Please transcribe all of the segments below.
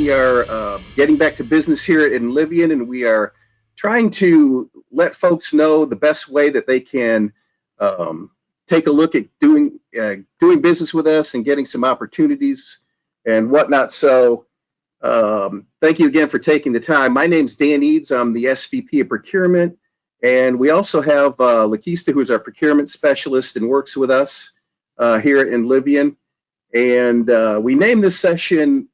We are getting back to business here at INLIVIAN, and we are trying to let folks know the best way that they can take a look at doing business with us and getting some opportunities and whatnot. So thank you again for taking the time. My name's Dan Eads. I'm the SVP of Procurement, and we also have Lakista, who's our procurement specialist and works with us here at INLIVIAN. And we named this session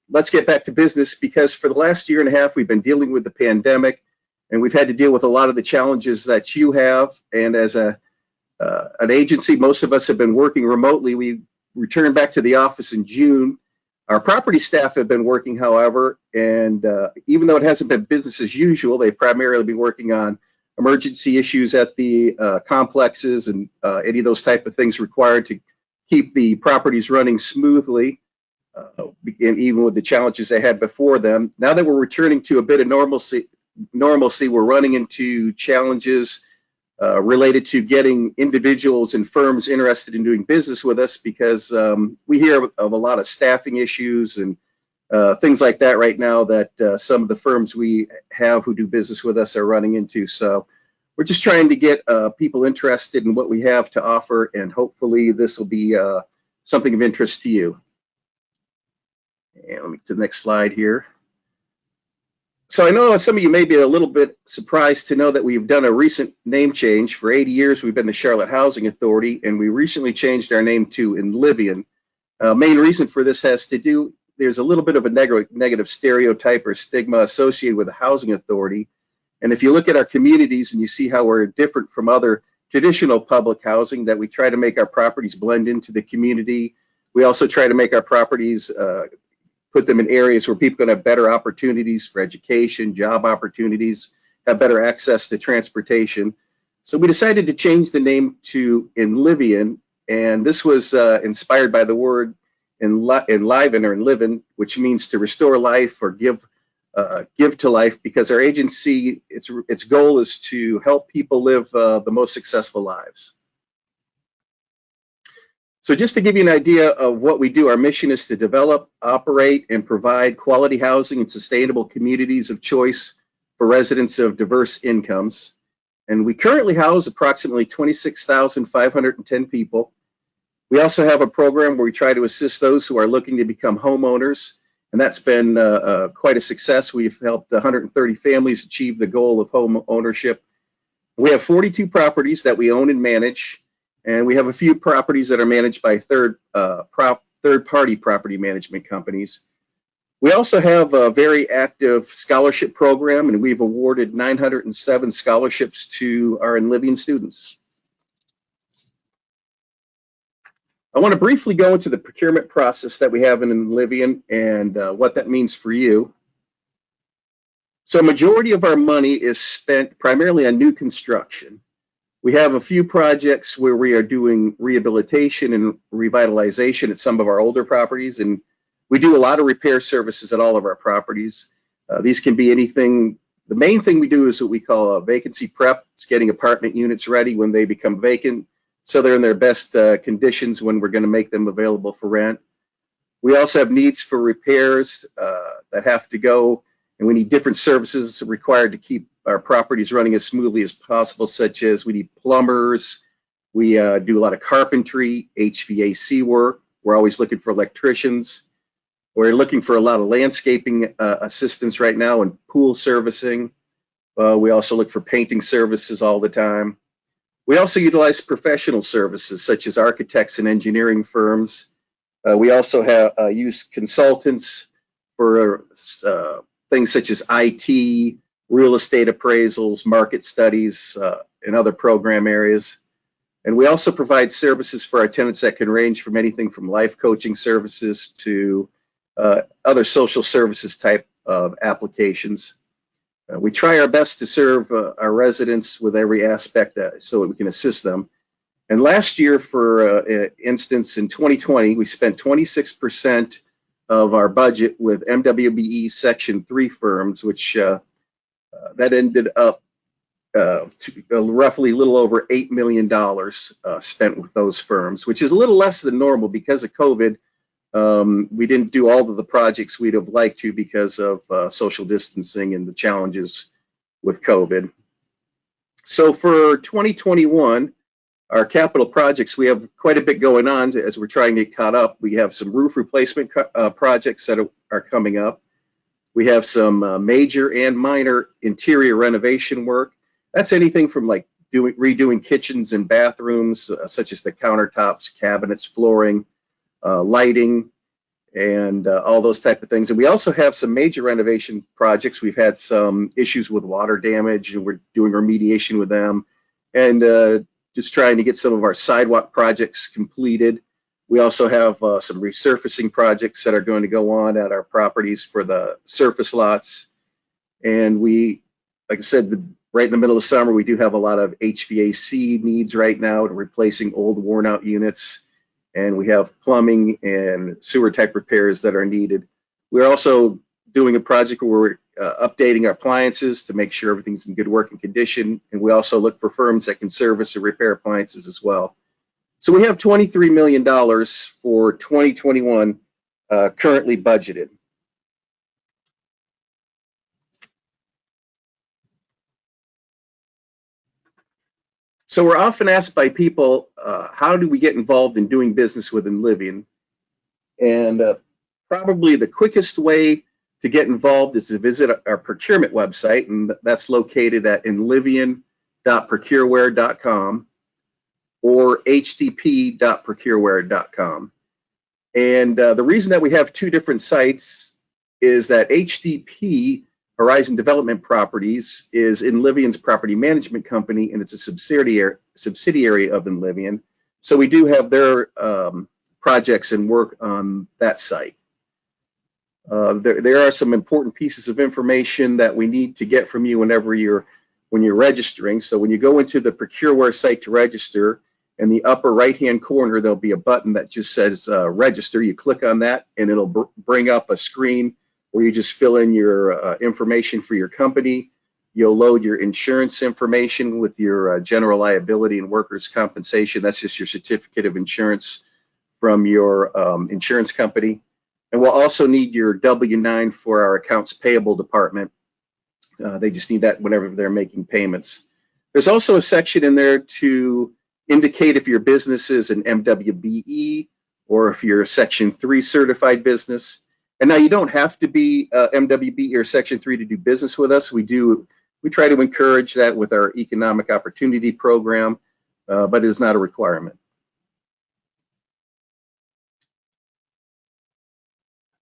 Let's Get Back to Business because for the last year and a half we've been dealing with the pandemic, and we've had to deal with a lot of the challenges that you have. And as an agency, most of us have been working remotely. We returned back to the office in June. Our property staff have been working, however, and even though it hasn't been business as usual, they've primarily been working on emergency issues at the complexes and any of those type of things required to keep the properties running smoothly, even with the challenges they had before them. Now that we're returning to a bit of normalcy, we're running into challenges related to getting individuals and firms interested in doing business with us because we hear of a lot of staffing issues and things like that right now that some of the firms we have who do business with us are running into. So we're just trying to get people interested in what we have to offer, and hopefully this will be something of interest to you. And let me get to the next slide here. So I know some of you may be a little bit surprised to know that we've done a recent name change. For 80 years, we've been the Charlotte Housing Authority, and we recently changed our name to INLIVIAN. Main reason for this has to do, there's a little bit of a negative stereotype or stigma associated with the housing authority. And if you look at our communities and you see how we're different from other traditional public housing, that we try to make our properties blend into the community. We also try to make our properties, put them in areas where people can have better opportunities for education, job opportunities, have better access to transportation. So we decided to change the name to INLIVIAN, and this was inspired by the word INLIVIAN or INLIVIAN, which means to restore life or give to life, because our agency, its goal is to help people live the most successful lives. So just to give you an idea of what we do, our mission is to develop, operate, and provide quality housing and sustainable communities of choice for residents of diverse incomes. And we currently house approximately 26,510 people. We also have a program where we try to assist those who are looking to become homeowners, and that's been quite a success. We've helped 130 families achieve the goal of home ownership. We have 42 properties that we own and manage, and we have a few properties that are managed by third-party property management companies. We also have a very active scholarship program, and we've awarded 907 scholarships to our INLIVIAN students. I want to briefly go into the procurement process that we have in INLIVIAN and what that means for you. So a majority of our money is spent primarily on new construction. We have a few projects where we are doing rehabilitation and revitalization at some of our older properties, and we do a lot of repair services at all of our properties. These can be anything. The main thing we do is what we call a vacancy prep. It's getting apartment units ready when they become vacant, so they're in their best conditions when we're going to make them available for rent. We also have needs for repairs that have to go, and we need different services required to keep our properties running as smoothly as possible, such as we need plumbers, we do a lot of carpentry, HVAC work, we're always looking for electricians, we're looking for a lot of landscaping assistance right now and pool servicing. We also look for painting services all the time. We also utilize professional services such as architects and engineering firms. We also have use consultants for things such as IT, real estate appraisals, market studies, and other program areas. And we also provide services for our tenants that can range from anything from life coaching services to other social services type of applications. We try our best to serve our residents with every aspect so that we can assist them. And last year, for instance, in 2020, we spent 26% of our budget with MWBE Section 3 firms, which that ended up to roughly a little over $8 million spent with those firms, which is a little less than normal because of COVID. We didn't do all of the projects we'd have liked to because of social distancing and the challenges with COVID. So for 2021, our capital projects, we have quite a bit going on as we're trying to get caught up. We have some roof replacement projects that are coming up. We have some major and minor interior renovation work. That's anything from like redoing kitchens and bathrooms, such as the countertops, cabinets, flooring, lighting, and all those type of things. And we also have some major renovation projects. We've had some issues with water damage, and we're doing remediation with them, and just trying to get some of our sidewalk projects completed. We also have some resurfacing projects that are going to go on at our properties for the surface lots. And we, like I said, right in the middle of summer, we do have a lot of HVAC needs right now to replacing old worn out units. And we have plumbing and sewer type repairs that are needed. We're also doing a project where we're updating our appliances to make sure everything's in good working condition. And we also look for firms that can service and repair appliances as well. So we have $23 million for 2021 currently budgeted. So we're often asked by people, how do we get involved in doing business with INLIVIAN? And probably the quickest way to get involved is to visit our procurement website, and that's located at inlivian.procureware.com or hdp.procureware.com. And the reason that we have two different sites is that HDP, Horizon Development Properties, is INLIVIAN's property management company, and it's a subsidiary of INLIVIAN. So we do have their projects and work on that site. There are some important pieces of information that we need to get from you when you're registering. So when you go into the Procureware site to register, in the upper right-hand corner, there'll be a button that just says register. You click on that, and it'll bring up a screen where you just fill in your information for your company. You'll load your insurance information with your general liability and workers' compensation. That's just your certificate of insurance from your insurance company. And we'll also need your W-9 for our accounts payable department. They just need that whenever they're making payments. There's also a section in there to indicate if your business is an MWBE or if you're a Section 3 certified business. And now you don't have to be MWBE or Section 3 to do business with us. We try to encourage that with our economic opportunity program, but it is not a requirement.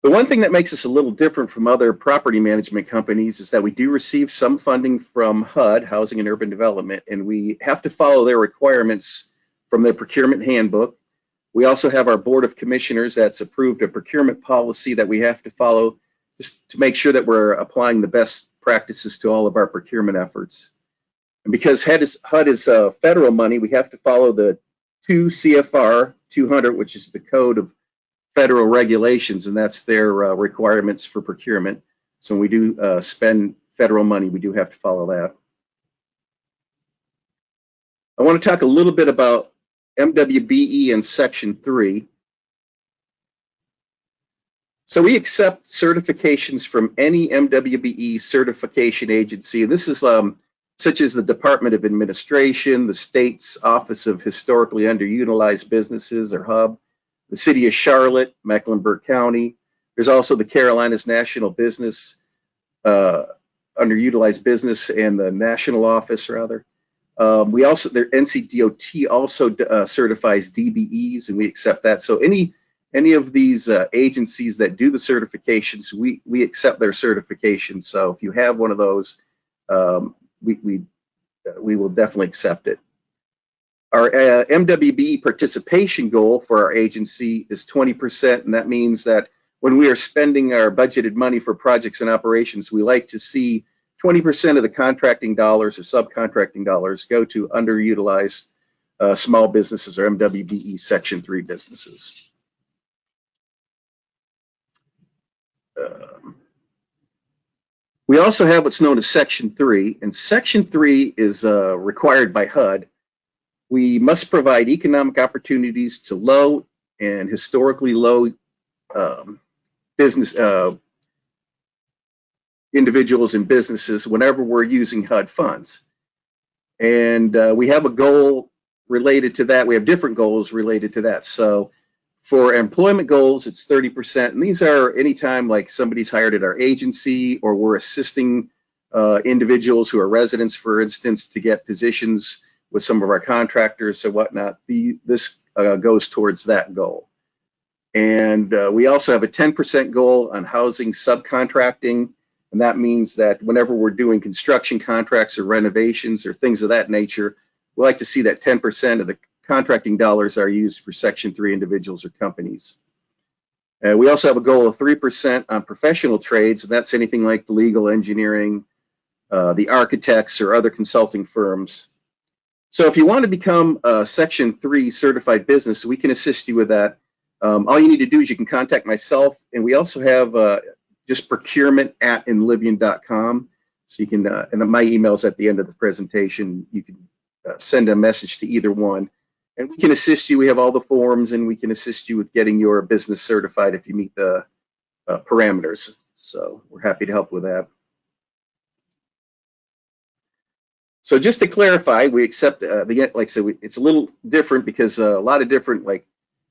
The one thing that makes us a little different from other property management companies is that we do receive some funding from HUD, Housing and Urban Development, and we have to follow their requirements from their procurement handbook. We also have our Board of Commissioners that's approved a procurement policy that we have to follow just to make sure that we're applying the best practices to all of our procurement efforts. And because HUD is federal money, we have to follow the 2 CFR 200, which is the code of federal regulations, and that's their requirements for procurement. So when we do spend federal money, we do have to follow that. I want to talk a little bit about MWBE and Section 3. So we accept certifications from any MWBE certification agency, and this is such as the Department of Administration, the state's Office of Historically Underutilized Businesses, or HUB, the City of Charlotte, Mecklenburg County. There's also the Carolinas National Business, Underutilized Business, and the National Office, rather. We also, their NCDOT also certifies DBEs, and we accept that. So any of these agencies that do the certifications, we accept their certification. So if you have one of those, we will definitely accept it. Our MWBE participation goal for our agency is 20%, and that means that when we are spending our budgeted money for projects and operations, we like to see 20% of the contracting dollars or subcontracting dollars go to underutilized small businesses or MWBE Section 3 businesses. We also have what's known as Section 3, and Section 3 is required by HUD. We must provide economic opportunities to low and historically low business individuals and businesses whenever we're using HUD funds. And we have a goal related to that. We have different goals related to that. So for employment goals, it's 30%. And these are anytime like somebody's hired at our agency, or we're assisting individuals who are residents, for instance, to get positions with some of our contractors or whatnot. This goes towards that goal. And we also have a 10% goal on housing subcontracting. And that means that whenever we're doing construction contracts or renovations or things of that nature, we like to see that 10% of the contracting dollars are used for Section 3 individuals or companies. We also have a goal of 3% on professional trades, and that's anything like the legal, engineering, the architects, or other consulting firms. So if you want to become a Section 3 certified business, we can assist you with that. All you need to do is you can contact myself, and we also have just procurement@inlivian.com. So you can, and my email's at the end of the presentation. You can send a message to either one, and we can assist you. We have all the forms, and we can assist you with getting your business certified if you meet the parameters. So we're happy to help with that. So just to clarify, we accept like I said, it's a little different because a lot of different, like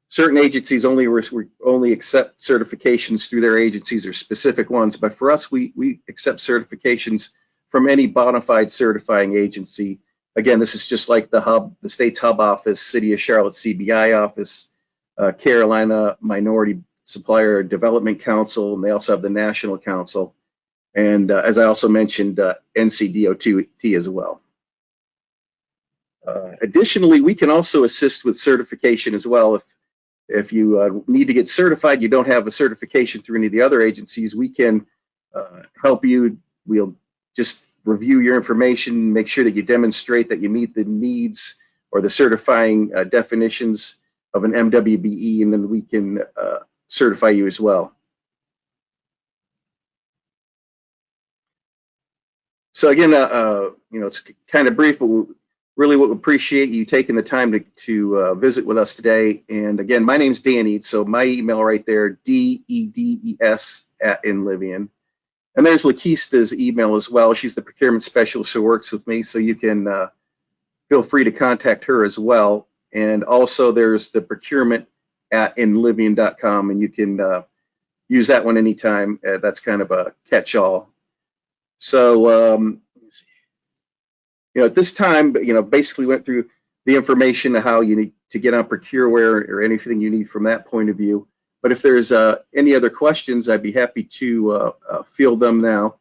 certain agencies only accept certifications through their agencies or specific ones, but for us, we accept certifications from any bona fide certifying agency. Again, this is just like the hub, the state's hub office, City of Charlotte CBI office, Carolina Minority Supplier Development Council, and they also have the National Council. And as I also mentioned, NCDOT as well. Additionally, we can also assist with certification as well. If you need to get certified, you don't have a certification through any of the other agencies, we can help you. We'll just review your information, make sure that you demonstrate that you meet the needs or the certifying definitions of an MWBE, and then we can certify you as well. So again, it's kind of brief, but we really would appreciate you taking the time to visit with us today. And again, my name's Danny, so my email right there, DEDES@INLIVIAN. And there's Laquista's email as well. She's the procurement specialist who works with me, so you can feel free to contact her as well. And also there's the procurement@inlivian.com, and you can use that one anytime. That's kind of a catch-all. So, at this time, basically went through the information of how you need to get on Procureware or anything you need from that point of view. But if there's any other questions, I'd be happy to field them now.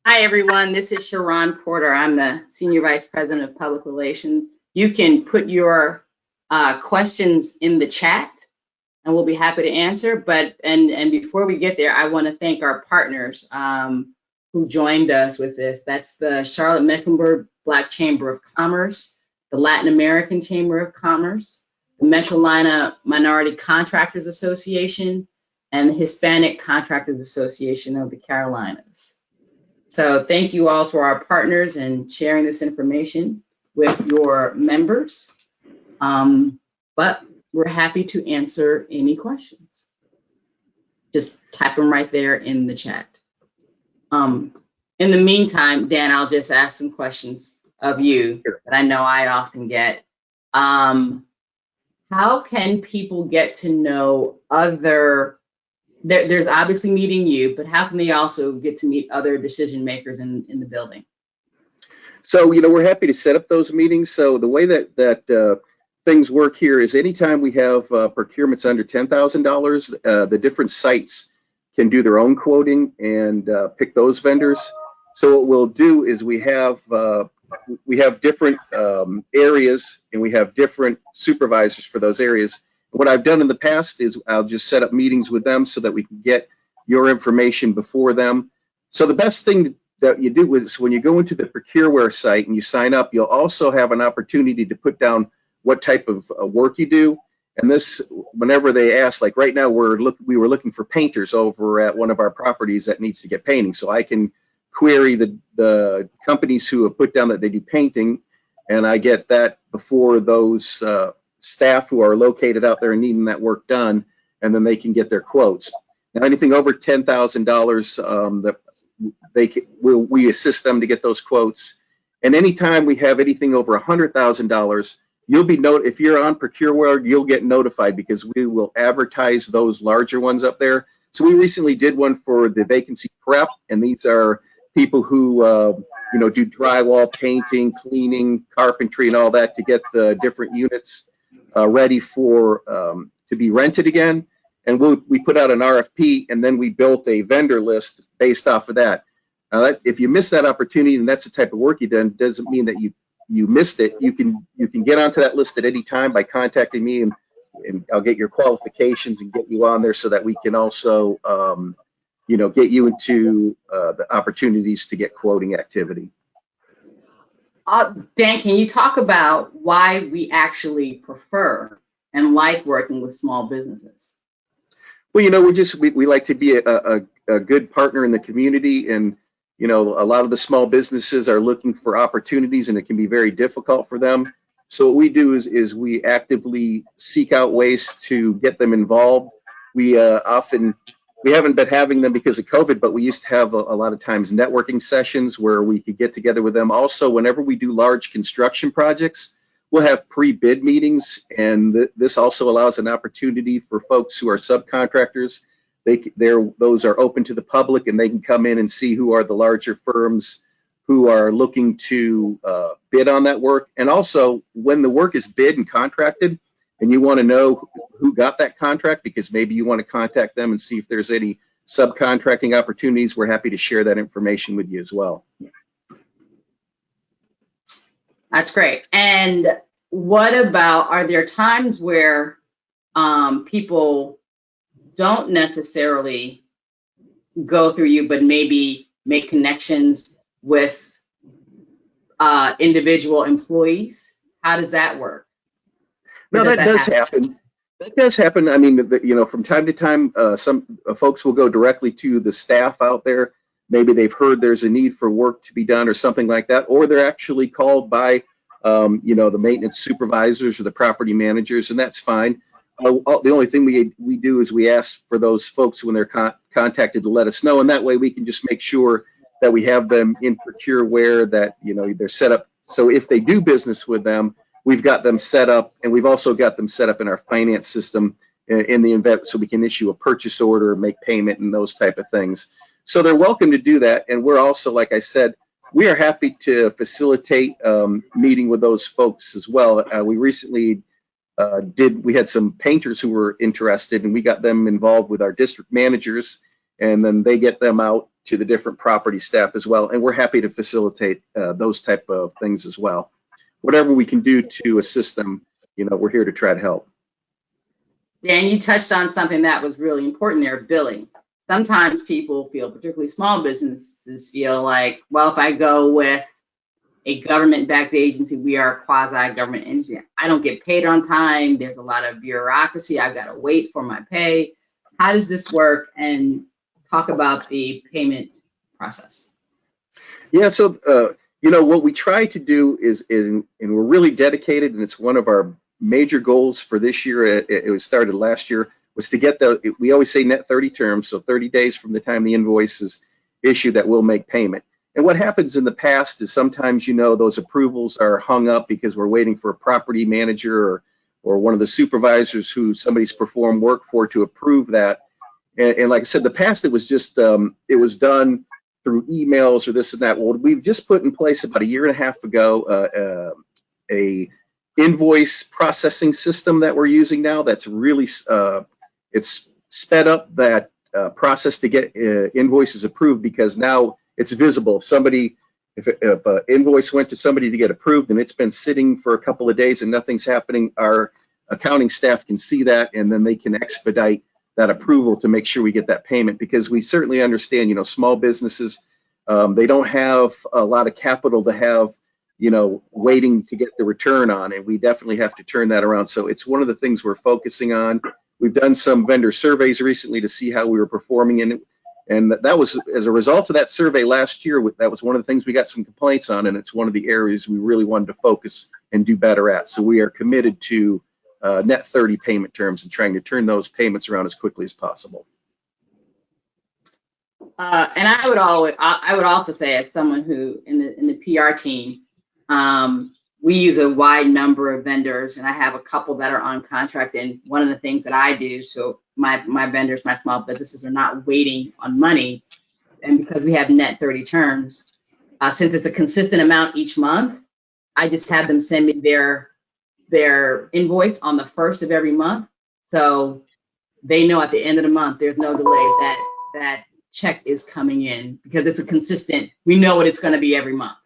Hi, everyone. This is Sharon Porter. I'm the Senior Vice President of Public Relations. You can put your questions in the chat, and we'll be happy to answer. But and before we get there, I want to thank our partners who joined us with this. That's the Charlotte Mecklenburg Black Chamber of Commerce, the Latin American Chamber of Commerce, the Metrolina Minority Contractors Association, and the Hispanic Contractors Association of the Carolinas. So thank you all to our partners and sharing this information with your members. But we're happy to answer any questions. Just type them right there in the chat. In the meantime, Dan, I'll just ask some questions of you that I know I often get. How can people get to know other, there's obviously meeting you, but how can they also get to meet other decision makers in the building? So, we're happy to set up those meetings. So the way that things work here is anytime we have procurements under $10,000, the different sites can do their own quoting and pick those vendors. So what we'll do is we have different areas, and we have different supervisors for those areas. What I've done in the past is I'll just set up meetings with them so that we can get your information before them. So the best thing that you do is when you go into the Procureware site and you sign up, you'll also have an opportunity to put down what type of work you do. And this, whenever they ask, like right now, we were looking for painters over at one of our properties that needs to get painting. So I can query the companies who have put down that they do painting, and I get that before those staff who are located out there and needing that work done, and then they can get their quotes. Now, anything over $10,000, that we assist them to get those quotes. And anytime we have anything over $100,000, you'll be if you're on ProcureWare, you'll get notified because we will advertise those larger ones up there. So we recently did one for the vacancy prep, and these are people who do drywall, painting, cleaning, carpentry, and all that to get the different units ready for to be rented again. And we put out an RFP, and then we built a vendor list based off of that. Now, if you miss that opportunity, and that's the type of work you've done, doesn't mean that you missed it. You can get onto that list at any time by contacting me, and I'll get your qualifications and get you on there so that we can also get you into the opportunities to get quoting activity. Dan, can you talk about why we actually prefer and like working with small businesses? Well, we like to be a good partner in the community, and a lot of the small businesses are looking for opportunities, and it can be very difficult for them. So what we do is we actively seek out ways to get them involved. We haven't been having them because of COVID, but we used to have a lot of times networking sessions where we could get together with them. Also, whenever we do large construction projects, we'll have pre-bid meetings, and this also allows an opportunity for folks who are subcontractors. Those are open to the public, and they can come in and see who are the larger firms who are looking to bid on that work. And also, when the work is bid and contracted, and you want to know who got that contract, because maybe you want to contact them and see if there's any subcontracting opportunities, we're happy to share that information with you as well. That's great. And what about, are there times where people don't necessarily go through you, but maybe make connections with individual employees? How does that work? No, that does happen. That does happen. I mean, from time to time, some folks will go directly to the staff out there. Maybe they've heard there's a need for work to be done or something like that, or they're actually called by, the maintenance supervisors or the property managers, and that's fine. The only thing we do is we ask for those folks when they're contacted to let us know, and that way we can just make sure that we have them in ProcureWare, that they're set up. So if they do business with them, we've got them set up, and we've also got them set up in our finance system in the event, so we can issue a purchase order, make payment, and those type of things. So they're welcome to do that, and we're also, like I said, we are happy to facilitate meeting with those folks as well. We recently we had some painters who were interested, and we got them involved with our district managers, and then they get them out to the different property staff as well, and we're happy to facilitate those type of things as well. Whatever we can do to assist them, we're here to try to help. Dan, you touched on something that was really important there, billing. Sometimes people feel, particularly small businesses, feel like, well, if I go with a government-backed agency, we are a quasi-government agency, I don't get paid on time, there's a lot of bureaucracy, I've got to wait for my pay. How does this work? And talk about the payment process. Yeah, so what we try to do is, and we're really dedicated, and it's one of our major goals for this year. It was started last year, was to get we always say net 30 terms, so 30 days from the time the invoice is issued that we'll make payment. And what happens in the past is sometimes, those approvals are hung up because we're waiting for a property manager or one of the supervisors who somebody's performed work for to approve that. And like I said, in the past, it was just, it was done through emails or this and that. Well, we've just put in place about a year and a half ago a invoice processing system that we're using now that's really, it's sped up that process to get invoices approved, because now it's visible. If an invoice went to somebody to get approved and it's been sitting for a couple of days and nothing's happening, our accounting staff can see that, and then they can expedite that approval to make sure we get that payment, because we certainly understand, small businesses, they don't have a lot of capital to have, waiting to get the return on, and we definitely have to turn that around. So it's one of the things we're focusing on. We've done some vendor surveys recently to see how we were performing in it, and that was as a result of that survey last year. That was one of the things we got some complaints on, and it's one of the areas we really wanted to focus and do better at. So we are committed to net 30 payment terms and trying to turn those payments around as quickly as possible. And I would also say, as someone who in the PR team, we use a wide number of vendors, and I have a couple that are on contract. And one of the things that I do, so my vendors, my small businesses, are not waiting on money, and because we have net 30 terms, since it's a consistent amount each month, I just have them send me their invoice on the 1st of every month, so they know at the end of the month there's no delay that check is coming in, because it's a consistent, we know what it's going to be every month.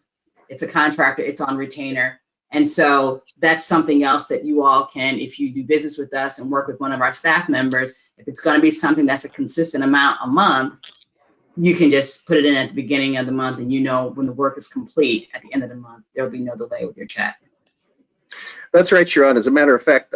It's a contractor, it's on retainer. And so that's something else that you all can, if you do business with us and work with one of our staff members, if it's going to be something that's a consistent amount a month, you can just put it in at the beginning of the month, and you know when the work is complete at the end of the month, there'll be no delay with your check. That's right, Sharon. As a matter of fact,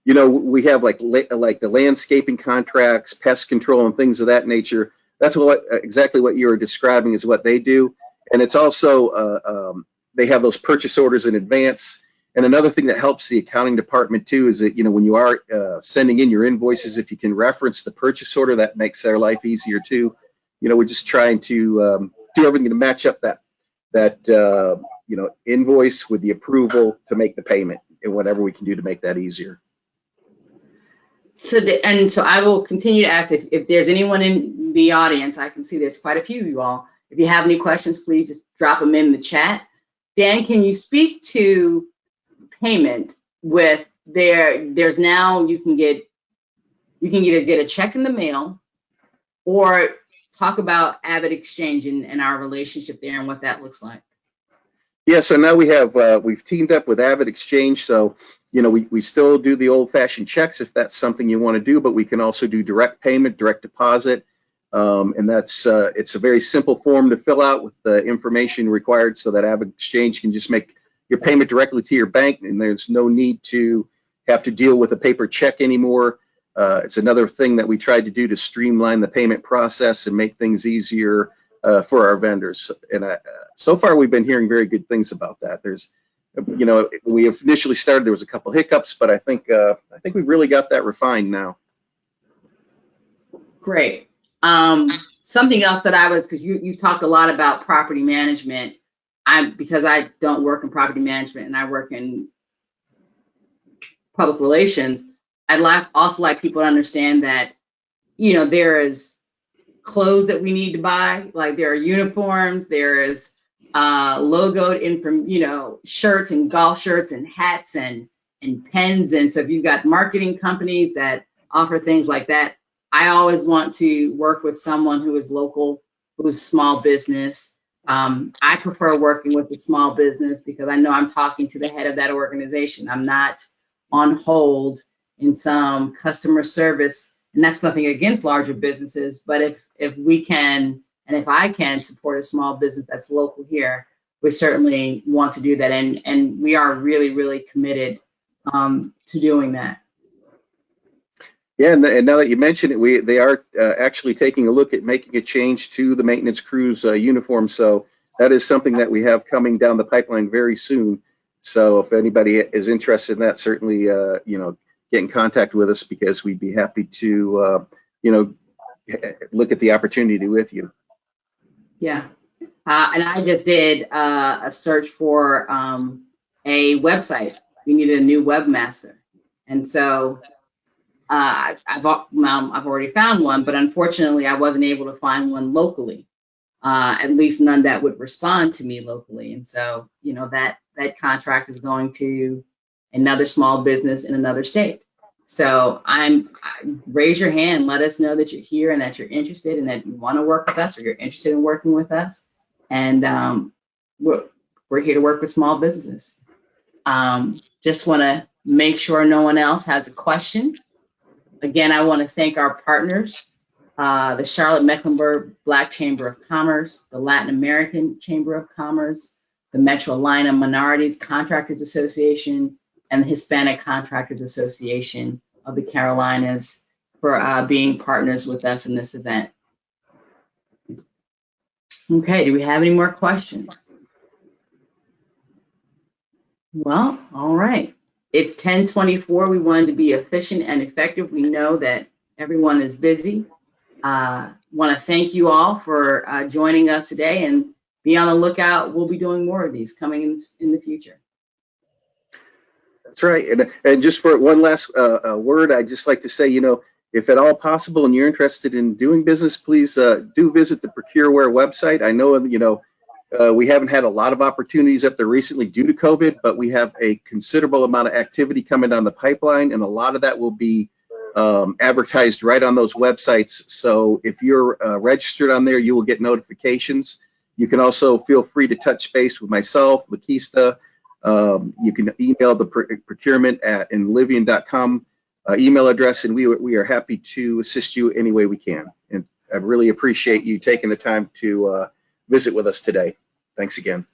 you know, we have like the landscaping contracts, pest control, and things of that nature. That's exactly what you were describing is what they do. And it's also, they have those purchase orders in advance. And another thing that helps the accounting department too is that, you know, when you are sending in your invoices, if you can reference the purchase order, that makes their life easier too. You know, we're just trying to do everything to match up that you know, invoice with the approval to make the payment, and whatever we can do to make that easier. So I will continue to ask if there's anyone in the audience. I can see there's quite a few of you all. If you have any questions, please just drop them in the chat. Dan, can you speak to payment with there's now you can either get a check in the mail or talk about Avid Exchange and our relationship there and what that looks like. Yeah, so now we have we've teamed up with Avid Exchange, so you know we still do the old-fashioned checks if that's something you want to do, but we can also do direct payment, direct deposit, and that's it's a very simple form to fill out with the information required, so that Avid Exchange can just make your payment directly to your bank, and there's no need to have to deal with a paper check anymore. It's another thing that we tried to do to streamline the payment process and make things easier for our vendors, and so far we've been hearing very good things about that. There's, you know, when we initially started, there was a couple hiccups, but I think we've really got that refined now. Great. Something else that because you've talked a lot about property management. Because I don't work in property management and I work in public relations, I'd also like people to understand that, you know, there is clothes that we need to buy, like there are uniforms, there is logoed you know, shirts and golf shirts and hats and pens. And so if you've got marketing companies that offer things like that, I always want to work with someone who is local, who's small business. I prefer working with the small business because I know I'm talking to the head of that organization. I'm not on hold in some customer service, and that's nothing against larger businesses, but if we can, and if I can support a small business that's local here, we certainly want to do that, and we are really, really committed to doing that. Yeah, and now that you mention it, they are actually taking a look at making a change to the maintenance crews uniform. So that is something that we have coming down the pipeline very soon. So if anybody is interested in that, certainly you know, get in contact with us, because we'd be happy to you know, look at the opportunity with you. Yeah. And I just did a search for a website. We needed a new webmaster, and so I've already found one, but unfortunately I wasn't able to find one locally, at least none that would respond to me locally. And so, you know, that contract is going to another small business in another state. So raise your hand, let us know that you're here and that you're interested and that you want to work with us, or you're interested in working with us. And we're here to work with small businesses. Just want to make sure no one else has a question. Again, I want to thank our partners, the Charlotte Mecklenburg Black Chamber of Commerce, the Latin American Chamber of Commerce, the Metrolina Minorities Contractors Association, and the Hispanic Contractors Association of the Carolinas for being partners with us in this event. Okay, do we have any more questions? Well, all right. It's 10:24. We wanted to be efficient and effective. We know that everyone is busy. Want to thank you all for joining us today, and be on the lookout. We'll be doing more of these coming in the future. That's right. And just for one last word, I'd just like to say, you know, if at all possible and you're interested in doing business, please do visit the ProcureWare website. I know, you know, we haven't had a lot of opportunities up there recently due to COVID, but we have a considerable amount of activity coming down the pipeline, and a lot of that will be advertised right on those websites. So if you're registered on there, you will get notifications. You can also feel free to touch base with myself, Lakeista. You can email the procurement at INLIVIAN.com email address, and we are happy to assist you any way we can. And I really appreciate you taking the time to visit with us today. Thanks again.